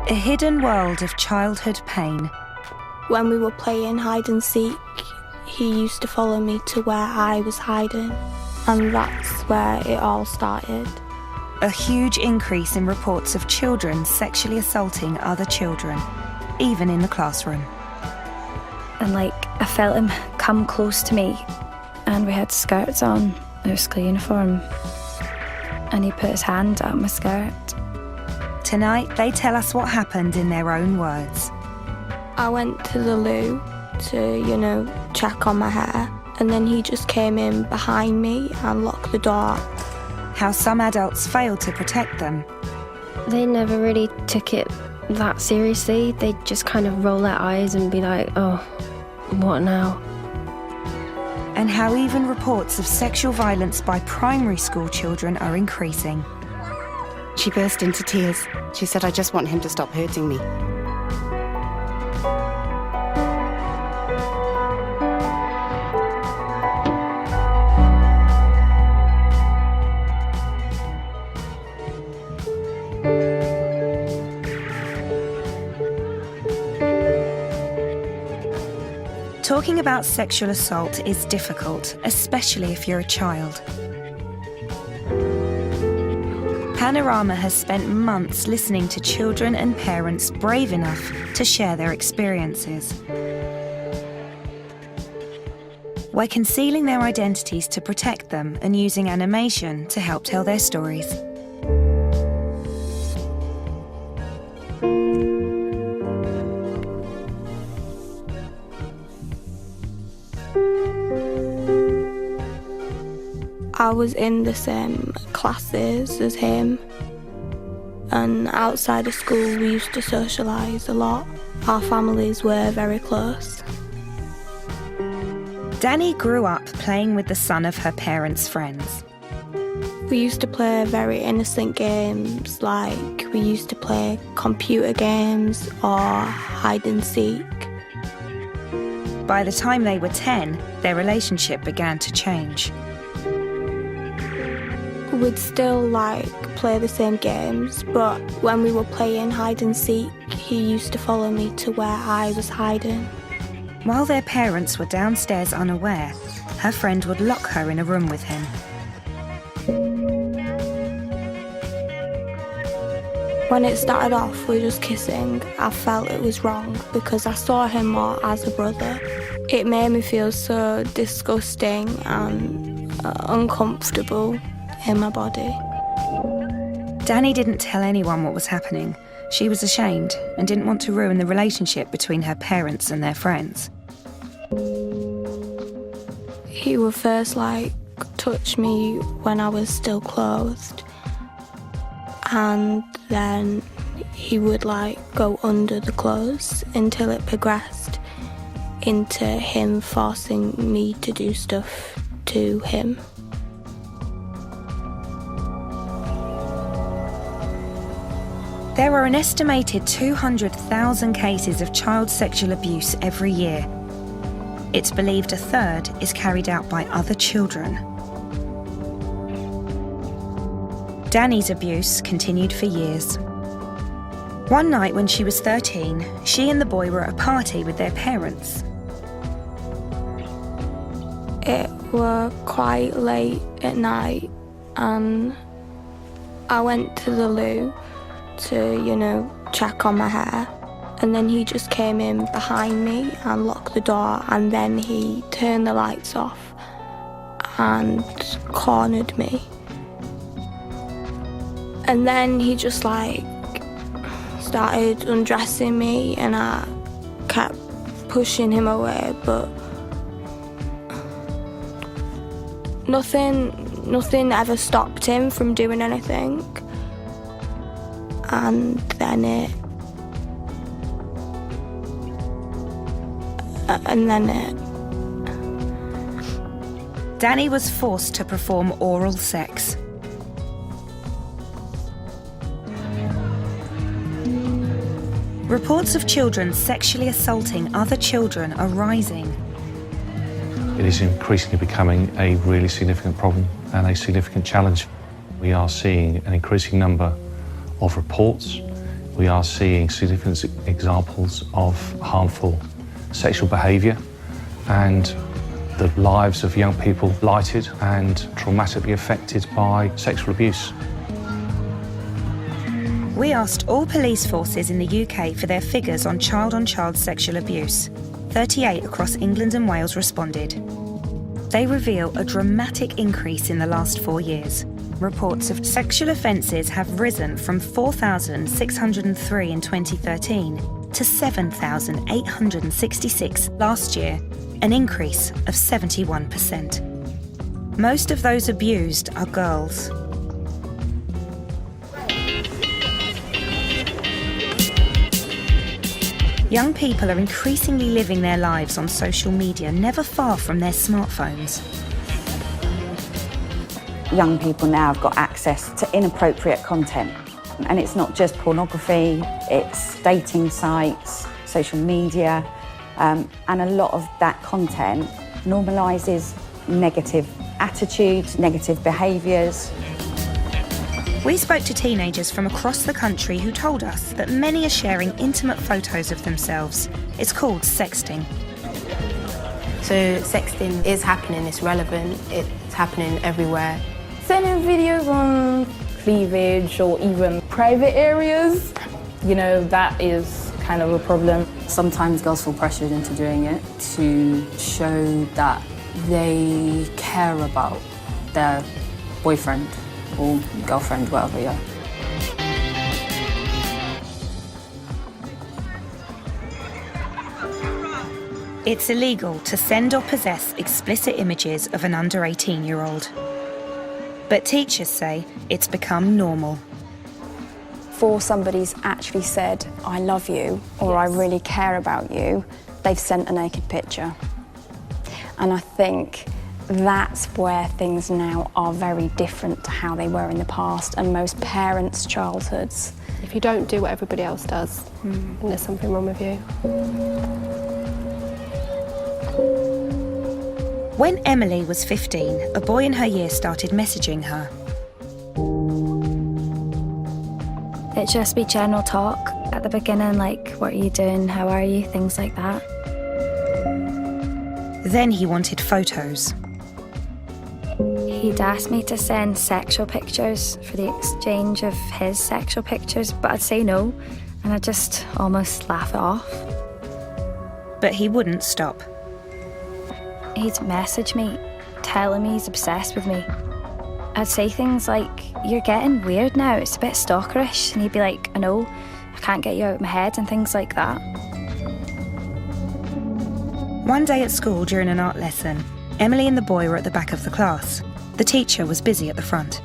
A hidden world of childhood pain. When we were playing hide and seek, he used to follow me to where I was hiding, and that's where it all started. A huge increase in reports of children sexually assaulting other children, even in the classroom. And I felt him come close to me, and we had skirts on, our school uniform, and he put his hand up my skirt. Tonight, they tell us what happened in their own words. I went to the loo to, check on my hair, and then he just came in behind me and locked the door. How some adults failed to protect them. They never really took it that seriously. They'd just kind of roll their eyes and be like, oh, what now? And how even reports of sexual violence by primary school children are increasing. She burst into tears. She said, I just want him to stop hurting me. Talking about sexual assault is difficult, especially if you're a child. Panorama has spent months listening to children and parents brave enough to share their experiences. We're concealing their identities to protect them and using animation to help tell their stories. I was in the same classes as him, and outside of school we used to socialise a lot. Our families were very close. Danny grew up playing with the son of her parents' friends. We used to play very innocent games, like we used to play computer games or hide and seek. By the time they were 10, their relationship began to change. We'd still play the same games, but when we were playing hide and seek, he used to follow me to where I was hiding. While their parents were downstairs unaware, her friend would lock her in a room with him. When it started off with just kissing, I felt it was wrong because I saw him more as a brother. It made me feel so disgusting and uncomfortable in my body. Danny didn't tell anyone what was happening. She was ashamed and didn't want to ruin the relationship between her parents and their friends. He would first touch me when I was still clothed, and then he would go under the clothes until it progressed into him forcing me to do stuff to him. There are an estimated 200,000 cases of child sexual abuse every year. It's believed a third is carried out by other children. Danny's abuse continued for years. One night when she was 13, she and the boy were at a party with their parents. It was quite late at night, and I went to the loo to, check on my hair. And then he just came in behind me and locked the door, and then he turned the lights off and cornered me. And then he just started undressing me, and I kept pushing him away, but nothing ever stopped him from doing anything. And then Danny was forced to perform oral sex. Reports of children sexually assaulting other children are rising. It is increasingly becoming a really significant problem and a significant challenge. We are seeing an increasing number of reports We are seeing significant examples of harmful sexual behaviour and the lives of young people blighted and traumatically affected by sexual abuse. We asked all police forces in the UK for their figures on child sexual abuse. 38 across England and Wales responded. They reveal a dramatic increase in the last 4 years. Reports of sexual offences have risen from 4,603 in 2013 to 7,866 last year, an increase of 71%. Most of those abused are girls. Young people are increasingly living their lives on social media, never far from their smartphones. Young people now have got access to inappropriate content. And it's not just pornography, it's dating sites, social media, and a lot of that content normalises negative attitudes, negative behaviours. We spoke to teenagers from across the country who told us that many are sharing intimate photos of themselves. It's called sexting. So sexting is happening, it's relevant, it's happening everywhere. Sending videos on cleavage or even private areas, you know, that is kind of a problem. Sometimes girls feel pressured into doing it to show that they care about their boyfriend or girlfriend, whatever, yeah. It's illegal to send or possess explicit images of an under 18-year-old. But teachers say it's become normal. Before somebody's actually said, I love you, or I really care about you, they've sent a naked picture. And I think that's where things now are very different to how they were in the past and most parents' childhoods. If you don't do what everybody else does, then there's something wrong with you. When Emily was 15, a boy in her year started messaging her. It'd just be general talk at the beginning, like, what are you doing, how are you, things like that. Then he wanted photos. He'd asked me to send sexual pictures for the exchange of his sexual pictures, but I'd say no, and I'd just almost laugh it off. But he wouldn't stop. He'd message me, telling me he's obsessed with me. I'd say things like, you're getting weird now, it's a bit stalkerish, and he'd be like, I know, I can't get you out of my head, and things like that. One day at school during an art lesson, Emily and the boy were at the back of the class. The teacher was busy at the front.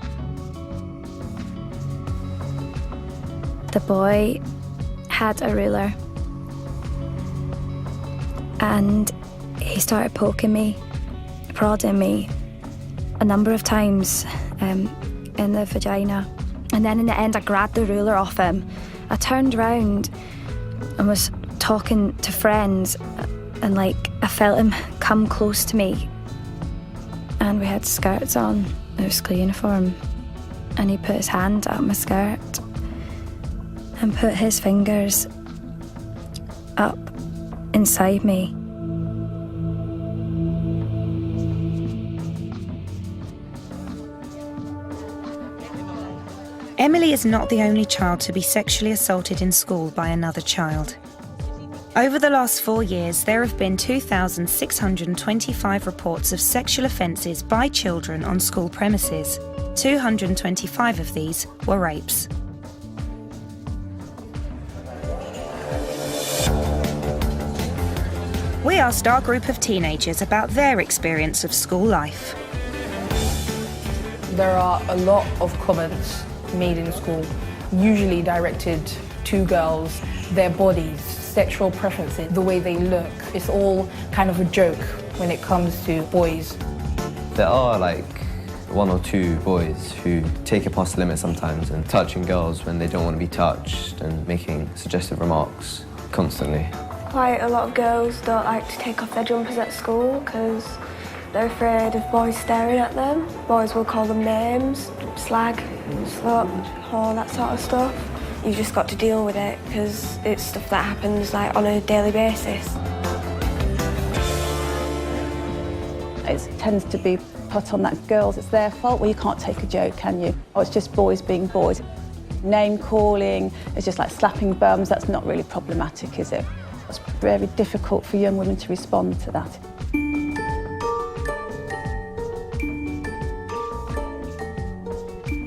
The boy had a ruler, and he started poking me, prodding me a number of times in the vagina. And then in the end, I grabbed the ruler off him. I turned around and was talking to friends, and I felt him come close to me. And we had skirts on, our school uniform, and he put his hand up my skirt and put his fingers up inside me. Emily is not the only child to be sexually assaulted in school by another child. Over the last 4 years, there have been 2,625 reports of sexual offences by children on school premises. 225 of these were rapes. We asked our group of teenagers about their experience of school life. There are a lot of comments made in school, usually directed to girls, their bodies, sexual preferences, the way they look. It's all kind of a joke when it comes to boys. There are one or two boys who take it past the limit sometimes and touching girls when they don't want to be touched and making suggestive remarks constantly. Quite a lot of girls don't like to take off their jumpers at school because they're afraid of boys staring at them. Boys will call them names, slag, slut, whore, that sort of stuff. you just got to deal with it because it's stuff that happens like on a daily basis. It tends to be put on that girls, it's their fault. Well, you can't take a joke, can you? Oh, it's just boys being boys. Name calling, it's just like slapping bums. That's not really problematic, is it? It's very difficult for young women to respond to that.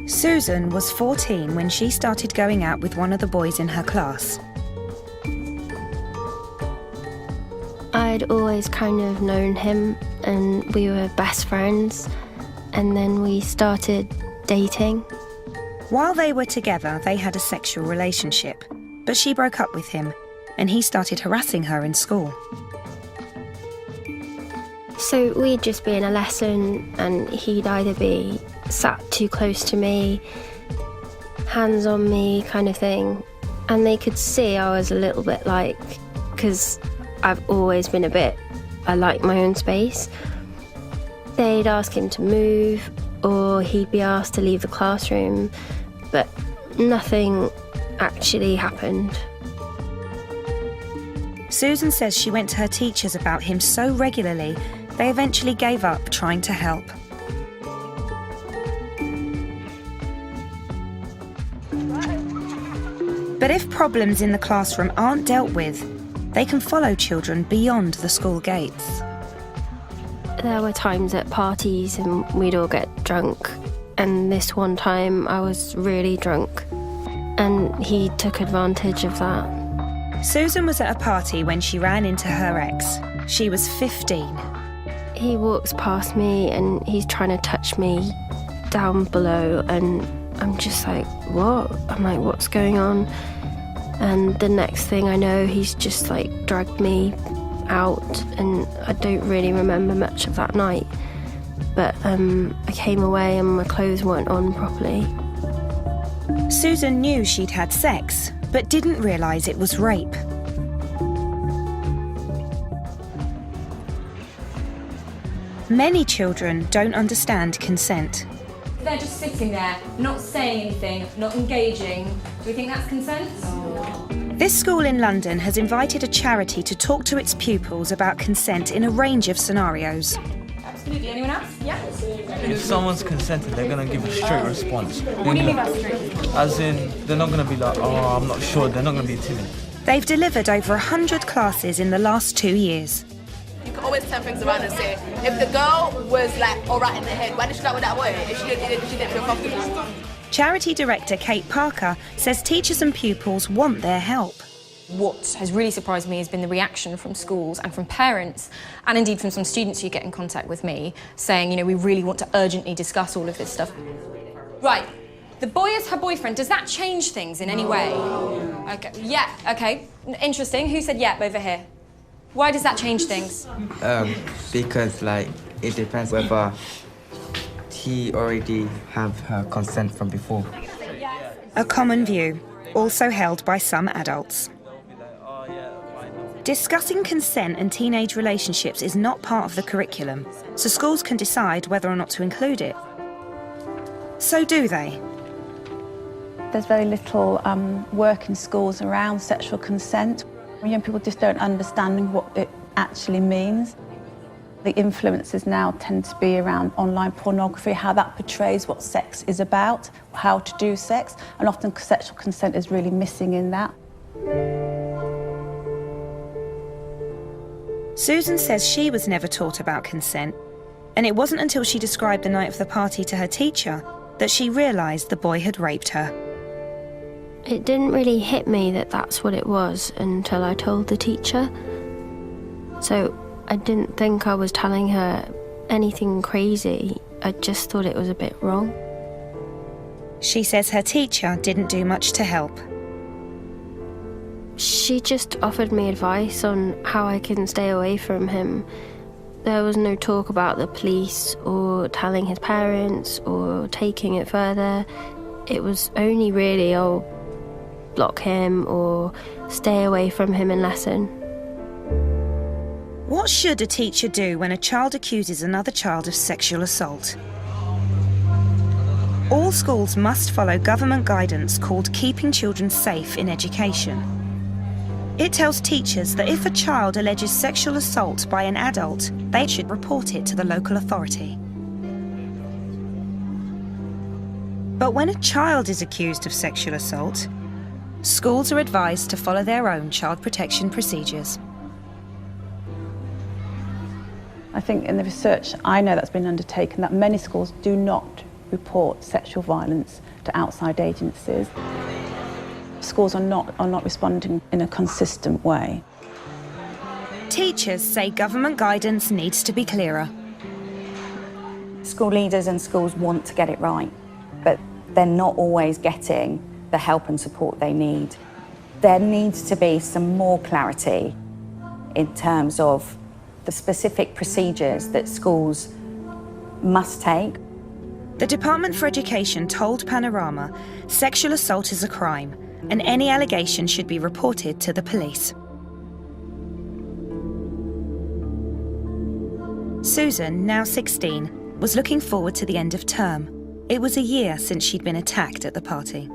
Susan was 14 when she started going out with one of the boys in her class. I'd always kind of known him and we were best friends, and then we started dating. While they were together, they had a sexual relationship, but she broke up with him and he started harassing her in school. So we'd just be in a lesson and he'd either be sat too close to me, hands on me kind of thing, and they could see I was a little bit like, because I've always been I like my own space. They'd ask him to move or he'd be asked to leave the classroom, but nothing actually happened. Susan says she went to her teachers about him so regularly, they eventually gave up trying to help. But if problems in the classroom aren't dealt with, they can follow children beyond the school gates. There were times at parties and we'd all get drunk, and this one time I was really drunk and he took advantage of that. Susan was at a party when she ran into her ex. She was 15. He walks past me and he's trying to touch me down below, and I'm just like, what? I'm like, what's going on? And the next thing I know, he's just like dragged me out, and I don't really remember much of that night. But I came away and my clothes weren't on properly. Susan knew she'd had sex, but didn't realise it was rape. Many children don't understand consent. They're just sitting there, not saying anything, not engaging. Do we think that's consent? This school in London has invited a charity to talk to its pupils about consent in a range of scenarios. Absolutely. Anyone else? Yeah? If someone's consented, they're going to give a straight response. What do you mean by straight? As in, they're not going to be like, oh, I'm not sure. They're not going to be timid. They've delivered over 100 classes in the last 2 years. You can always turn things around and say, if the girl was like all right in the head, why did she start with that boy? If she didn't feel comfortable. Charity director Kate Parker says teachers and pupils want their help. What has really surprised me has been the reaction from schools and from parents, and indeed from some students who get in contact with me, saying, you know, we really want to urgently discuss all of this stuff. Right, the boy is her boyfriend. Does that change things in any way? Okay, yeah, okay, interesting. Who said yep over here? Why does that change things? Because, like, it depends whether he already have her consent from before. A common view, also held by some adults. Discussing consent and teenage relationships is not part of the curriculum, so schools can decide whether or not to include it. So do they? There's very little work in schools around sexual consent. Young people just don't understand what it actually means. The influences now tend to be around online pornography, how that portrays what sex is about, how to do sex, and often sexual consent is really missing in that. Susan says she was never taught about consent, and it wasn't until she described the night of the party to her teacher that she realised the boy had raped her. It didn't really hit me that that's what it was until I told the teacher. So I didn't think I was telling her anything crazy. I just thought it was a bit wrong. She says her teacher didn't do much to help. She just offered me advice on how I can stay away from him. There was no talk about the police or telling his parents or taking it further. It was only really, oh, block him or stay away from him in lesson. What should a teacher do when a child accuses another child of sexual assault? All schools must follow government guidance called Keeping Children Safe in Education. It tells teachers that if a child alleges sexual assault by an adult, they should report it to the local authority. But when a child is accused of sexual assault, schools are advised to follow their own child protection procedures. I think in the research I know that's been undertaken that many schools do not report sexual violence to outside agencies. Schools are not responding in a consistent way. Teachers say government guidance needs to be clearer. School leaders and schools want to get it right, but they're not always getting the help and support they need. There needs to be some more clarity in terms of the specific procedures that schools must take. The Department for Education told Panorama sexual assault is a crime and any allegation should be reported to the police. Susan, now 16, was looking forward to the end of term. It was a year since she'd been attacked at the party.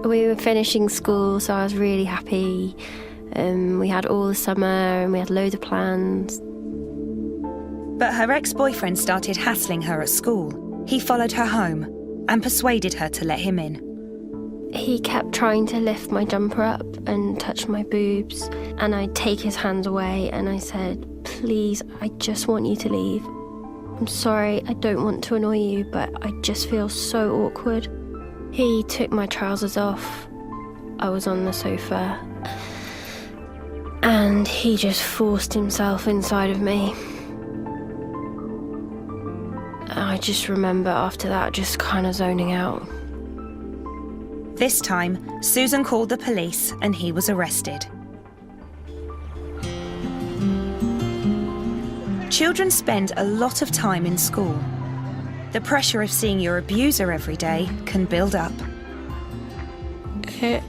We were finishing school, so I was really happy. We had all the summer and we had loads of plans. But her ex-boyfriend started hassling her at school. He followed her home and persuaded her to let him in. He kept trying to lift my jumper up and touch my boobs, and I'd take his hands away and I said, "Please, I just want you to leave. I'm sorry, I don't want to annoy you, but I just feel so awkward." He took my trousers off. I was on the sofa and he just forced himself inside of me. I just remember after that just kind of zoning out. This time, Susan called the police and he was arrested. Children spend a lot of time in school. The pressure of seeing your abuser every day can build up. It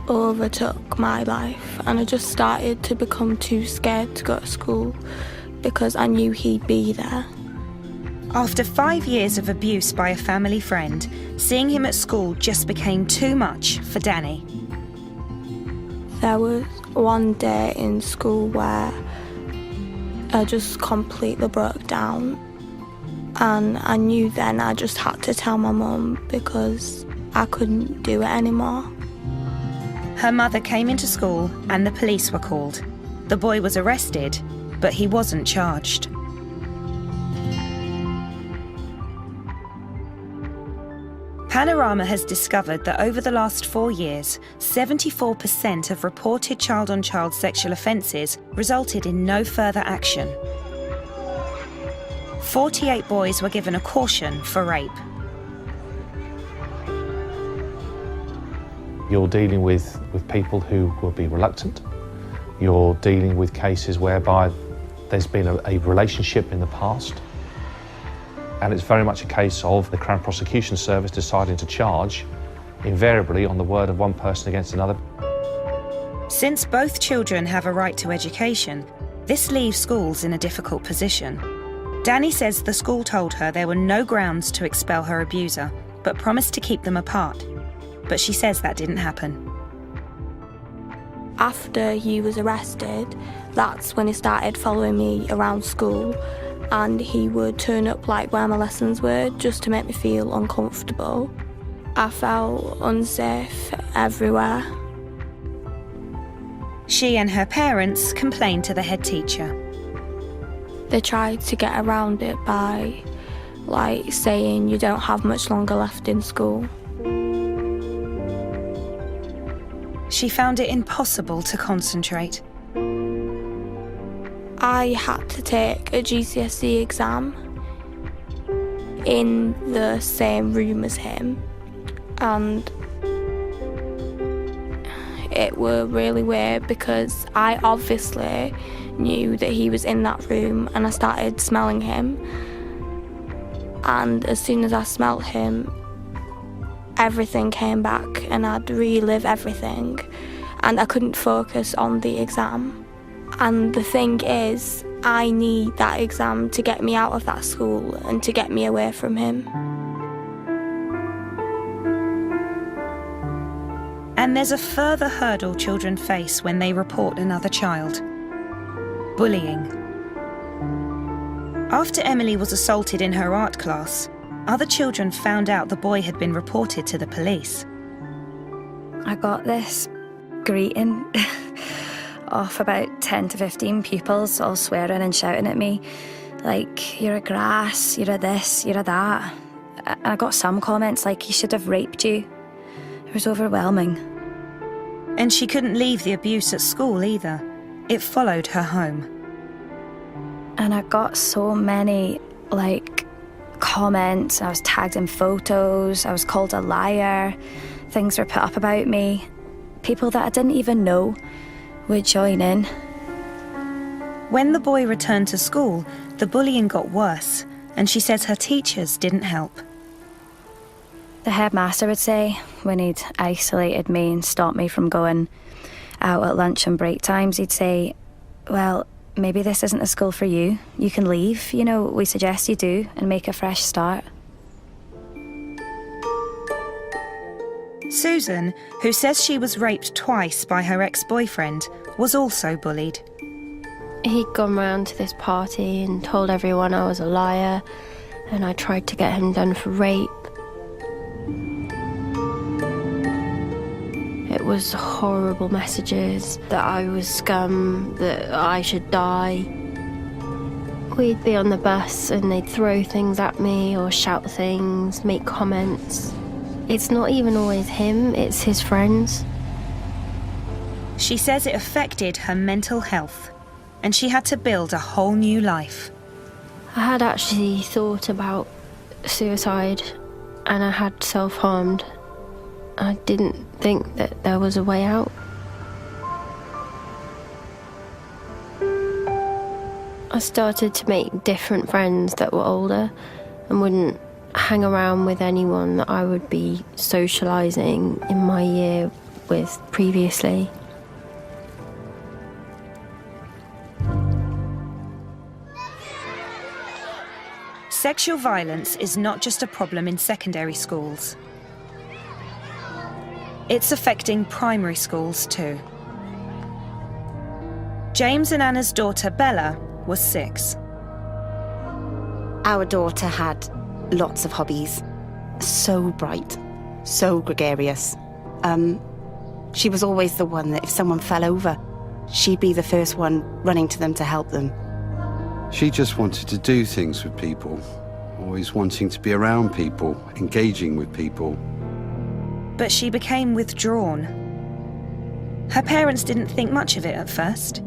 overtook my life and I just started to become too scared to go to school because I knew he'd be there. After 5 years of abuse by a family friend, seeing him at school just became too much for Danny. There was one day in school where I just completely broke down, and I knew then I just had to tell my mum because I couldn't do it anymore. Her mother came into school and the police were called. The boy was arrested, but he wasn't charged. Panorama has discovered that over the last 4 years, 74% of reported child-on-child sexual offences resulted in no further action. 48 boys were given a caution for rape. You're dealing with people who will be reluctant. You're dealing with cases whereby there's been a relationship in the past. And it's very much a case of the Crown Prosecution Service deciding to charge, invariably on the word of one person against another. Since both children have a right to education, this leaves schools in a difficult position. Danny says the school told her there were no grounds to expel her abuser, but promised to keep them apart. But she says that didn't happen. After he was arrested, that's when he started following me around school, and he would turn up like where my lessons were just to make me feel uncomfortable. I felt unsafe everywhere. She and her parents complained to the head teacher. They tried to get around it by saying you don't have much longer left in school. She found it impossible to concentrate. I had to take a GCSE exam in the same room as him, and it were really weird because I obviously knew that he was in that room, and I started smelling him, and as soon as I smelled him, everything came back and I'd relive everything, and I couldn't focus on the exam. And the thing is, I need that exam to get me out of that school and to get me away from him. And there's a further hurdle children face when they report another child: bullying. After Emily was assaulted in her art class, other children found out the boy had been reported to the police. I got this greeting off about 10 to 15 pupils all swearing and shouting at me, like, you're a grass, you're a this, you're a that. And I got some comments like, he should have raped you. It was overwhelming. And she couldn't leave the abuse at school either. It followed her home. And I got so many, comments. I was tagged in photos. I was called a liar. Things were put up about me. People that I didn't even know would join in. When the boy returned to school, the bullying got worse, and she says her teachers didn't help. The headmaster would say, when he'd isolated me and stopped me from going out at lunch and break times, he'd say, well, maybe this isn't a school for you. You can leave, we suggest you do, and make a fresh start. Susan, who says she was raped twice by her ex-boyfriend, was also bullied. He'd gone round to this party and told everyone I was a liar, and I tried to get him done for rape. It was horrible messages, that I was scum, that I should die. We'd be on the bus and they'd throw things at me or shout things, make comments. It's not even always him, it's his friends. She says it affected her mental health, and she had to build a whole new life. I had actually thought about suicide, and I had self-harmed. I didn't think that there was a way out. I started to make different friends that were older and wouldn't hang around with anyone that I would be socialising in my year with previously. Sexual violence is not just a problem in secondary schools. It's affecting primary schools too. James and Anna's daughter, Bella, was 6. Our daughter had lots of hobbies. So bright, so gregarious. She was always the one that if someone fell over, she'd be the first one running to them to help them. She just wanted to do things with people, always wanting to be around people, engaging with people. But she became withdrawn. Her parents didn't think much of it at first,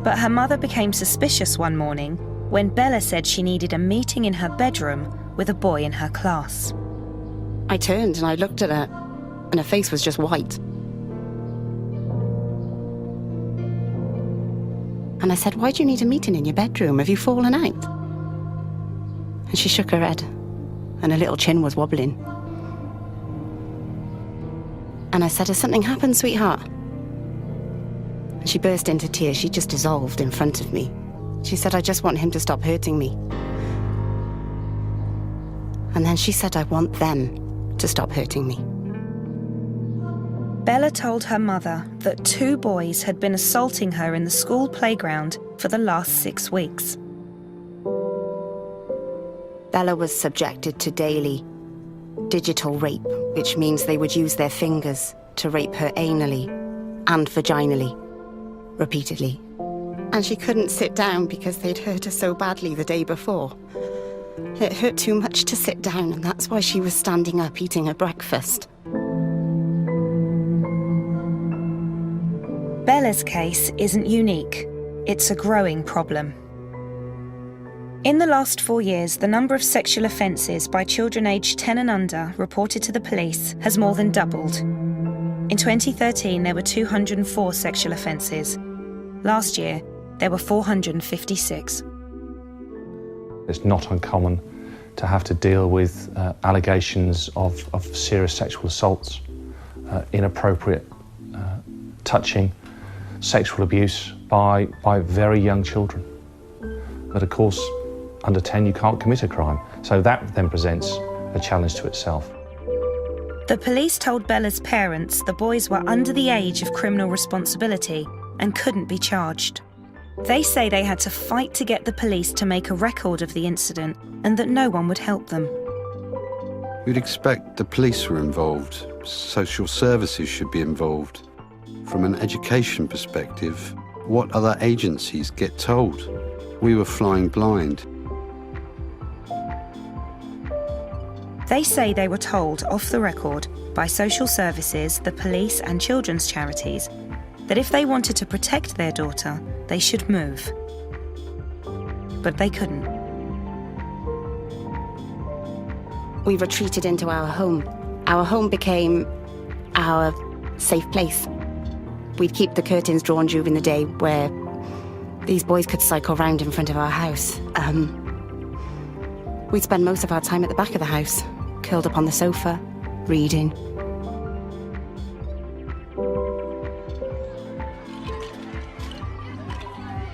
but her mother became suspicious one morning when Bella said she needed a meeting in her bedroom with a boy in her class. I turned and I looked at her, and her face was just white. And I said, why do you need a meeting in your bedroom? Have you fallen out? And she shook her head, and her little chin was wobbling. And I said, has something happened, sweetheart? And she burst into tears. She just dissolved in front of me. She said, I just want him to stop hurting me. And then she said, I want them to stop hurting me. Bella told her mother that 2 boys had been assaulting her in the school playground for the last 6 weeks. Bella was subjected to daily digital rape, which means they would use their fingers to rape her anally and vaginally, repeatedly. And she couldn't sit down because they'd hurt her so badly the day before. It hurt too much to sit down, and that's why she was standing up eating her breakfast. Bella's case isn't unique. It's a growing problem. In the last 4 years, the number of sexual offences by children aged 10 and under reported to the police has more than doubled. In 2013, there were 204 sexual offences. Last year, there were 456. It's not uncommon to have to deal with allegations of serious sexual assaults, inappropriate touching, sexual abuse by very young children. But of course, under 10 you can't commit a crime. So that then presents a challenge to itself. The police told Bella's parents the boys were under the age of criminal responsibility and couldn't be charged. They say they had to fight to get the police to make a record of the incident and that no one would help them. You'd expect the police were involved, social services should be involved. From an education perspective, what other agencies get told? We were flying blind. They say they were told off the record by social services, the police and children's charities that if they wanted to protect their daughter, they should move. But they couldn't. We retreated into our home. Our home became our safe place. We'd keep the curtains drawn during the day where these boys could cycle round in front of our house. We'd spend most of our time at the back of the house, curled up on the sofa, reading.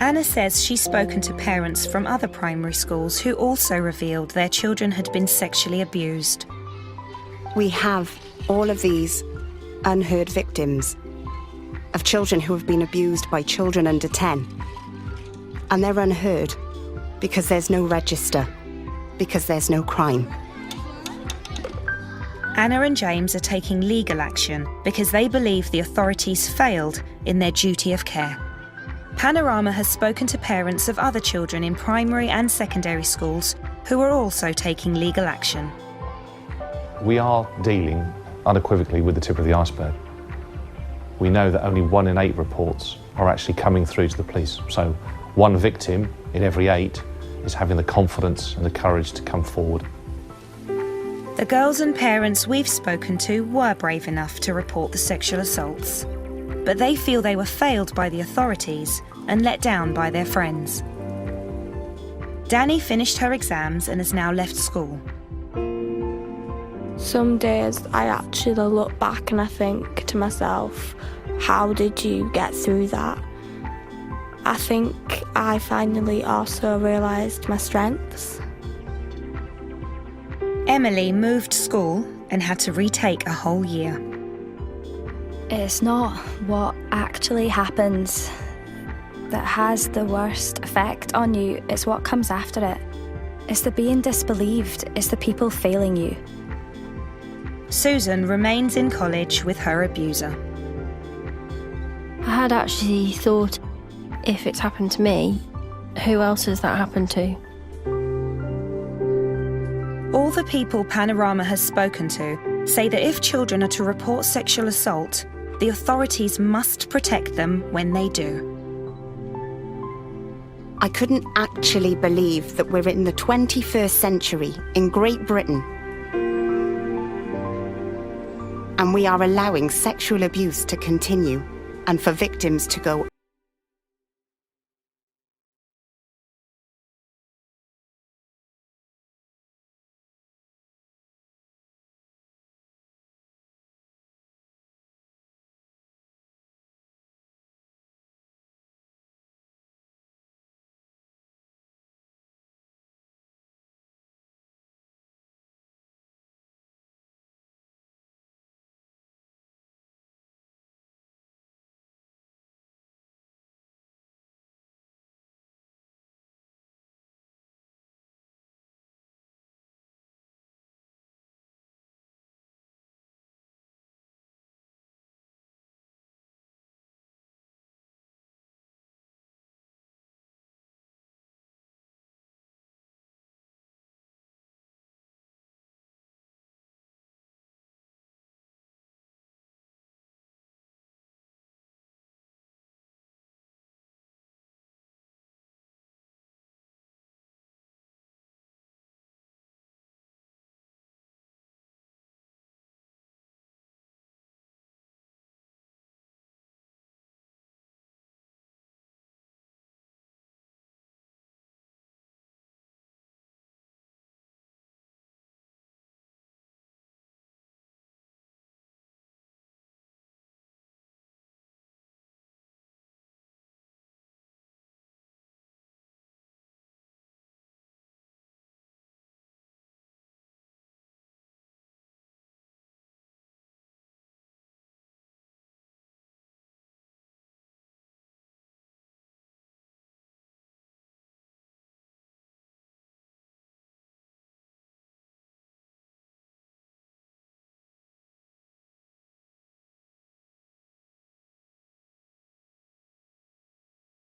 Anna says she's spoken to parents from other primary schools who also revealed their children had been sexually abused. We have all of these unheard victims of children who have been abused by children under 10. And they're unheard because there's no register, because there's no crime. Anna and James are taking legal action because they believe the authorities failed in their duty of care. Panorama has spoken to parents of other children in primary and secondary schools who are also taking legal action. We are dealing unequivocally with the tip of the iceberg. We know that only 1 in 8 reports are actually coming through to the police. So 1 victim in every 8 is having the confidence and the courage to come forward. The girls and parents we've spoken to were brave enough to report the sexual assaults, but they feel they were failed by the authorities and let down by their friends. Danny finished her exams and has now left school. Some days I actually look back and I think to myself, how did you get through that? I think I finally also realised my strengths. Emily moved school and had to retake a whole year. It's not what actually happens that has the worst effect on you, it's what comes after it. It's the being disbelieved, it's the people failing you. Susan remains in college with her abuser. I had actually thought, if it's happened to me, who else has that happened to? All the people Panorama has spoken to say that if children are to report sexual assault, the authorities must protect them when they do. I couldn't actually believe that we're in the 21st century in Great Britain and we are allowing sexual abuse to continue and for victims to go